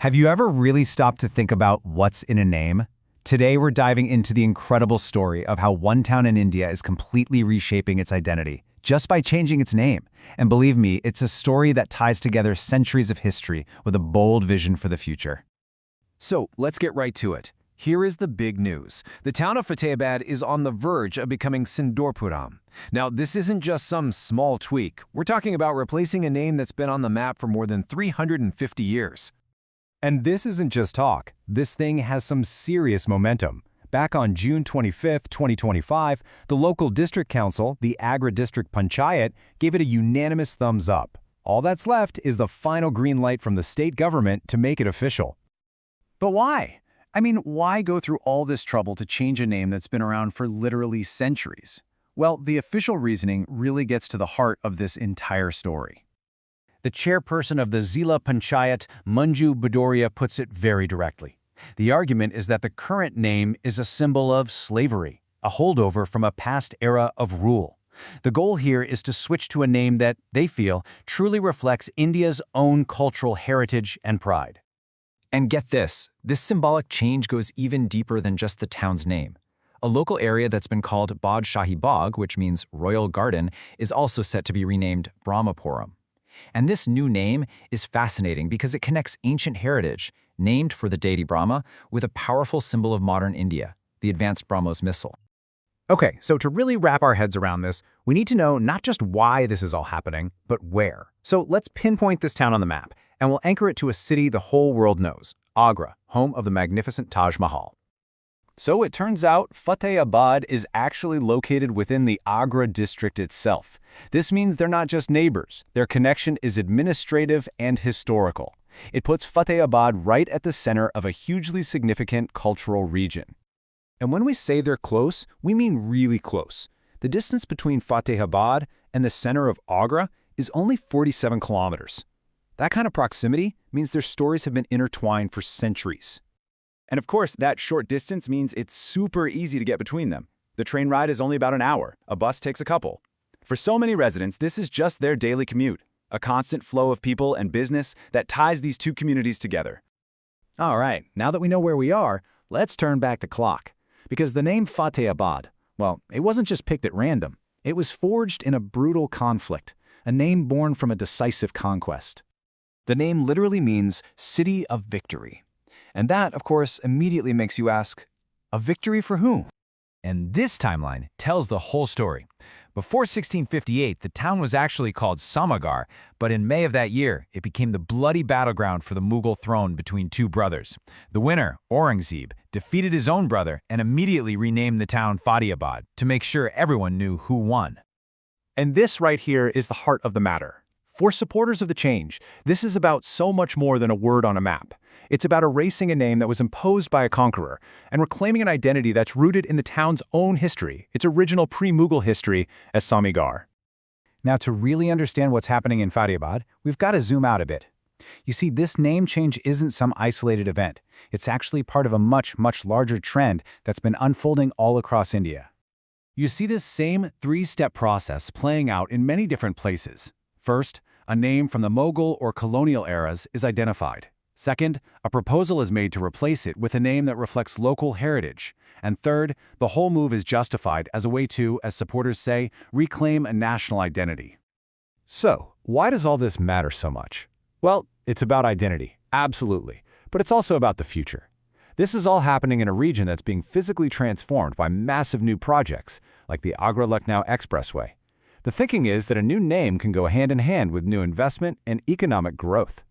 Have you ever really stopped to think about what's in a name? Today, we're diving into the incredible story of how one town in India is completely reshaping its identity just by changing its name. And believe me, it's a story that ties together centuries of history with a bold vision for the future. So let's get right to it. Here is the big news. The town of Fatehabad is on the verge of becoming Sindoorpuram. Now, this isn't just some small tweak. We're talking about replacing a name that's been on the map for more than 350 years. And this isn't just talk. This thing has some serious momentum. Back on June 25, 2025, the local district council, the Agra District Panchayat, gave it a unanimous thumbs up. All that's left is the final green light from the state government to make it official. But why? I mean, why go through all this trouble to change a name that's been around for literally centuries? Well, the official reasoning really gets to the heart of this entire story. The chairperson of the Zila Panchayat, Manju Bhadoria, puts it very directly. The argument is that the current name is a symbol of slavery, a holdover from a past era of rule. The goal here is to switch to a name that, they feel, truly reflects India's own cultural heritage and pride. And get this symbolic change goes even deeper than just the town's name. A local area that's been called Badshahi Bagh, which means Royal Garden, is also set to be renamed Brahmapuram. And this new name is fascinating because it connects ancient heritage, named for the deity Brahma, with a powerful symbol of modern India, the advanced BrahMos missile. Okay, so to really wrap our heads around this, we need to know not just why this is all happening, but where. So let's pinpoint this town on the map, and we'll anchor it to a city the whole world knows, Agra, home of the magnificent Taj Mahal. So it turns out Fatehabad is actually located within the Agra district itself. This means they're not just neighbors. Their connection is administrative and historical. It puts Fatehabad right at the center of a hugely significant cultural region. And when we say they're close, we mean really close. The distance between Fatehabad and the center of Agra is only 47 kilometers. That kind of proximity means their stories have been intertwined for centuries. And of course, that short distance means it's super easy to get between them. The train ride is only about an hour. A bus takes a couple. For so many residents, this is just their daily commute, a constant flow of people and business that ties these two communities together. All right, now that we know where we are, let's turn back the clock. Because the name Fatehabad, well, it wasn't just picked at random. It was forged in a brutal conflict, a name born from a decisive conquest. The name literally means City of Victory. And that, of course, immediately makes you ask, a victory for whom? And this timeline tells the whole story. Before 1658, the town was actually called Samagar, but in May of that year, it became the bloody battleground for the Mughal throne between two brothers. The winner, Aurangzeb, defeated his own brother and immediately renamed the town Fatehabad to make sure everyone knew who won. And this right here is the heart of the matter. For supporters of the change, this is about so much more than a word on a map. It's about erasing a name that was imposed by a conqueror and reclaiming an identity that's rooted in the town's own history, its original pre-Mughal history as Samigar. Now, to really understand what's happening in Fatehabad, we've got to zoom out a bit. You see, this name change isn't some isolated event. It's actually part of a much, much larger trend that's been unfolding all across India. You see this same three-step process playing out in many different places. First, a name from the Mughal or colonial eras is identified. Second, a proposal is made to replace it with a name that reflects local heritage. And third, the whole move is justified as a way to, as supporters say, reclaim a national identity. So, why does all this matter so much? Well, it's about identity, absolutely, but it's also about the future. This is all happening in a region that's being physically transformed by massive new projects, like the Agra-Lucknow Expressway. The thinking is that a new name can go hand in hand with new investment and economic growth.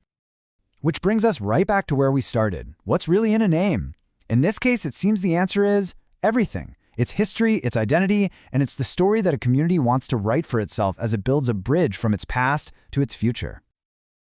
Which brings us right back to where we started. What's really in a name? In this case, it seems the answer is everything. It's history, its identity, and it's the story that a community wants to write for itself as it builds a bridge from its past to its future.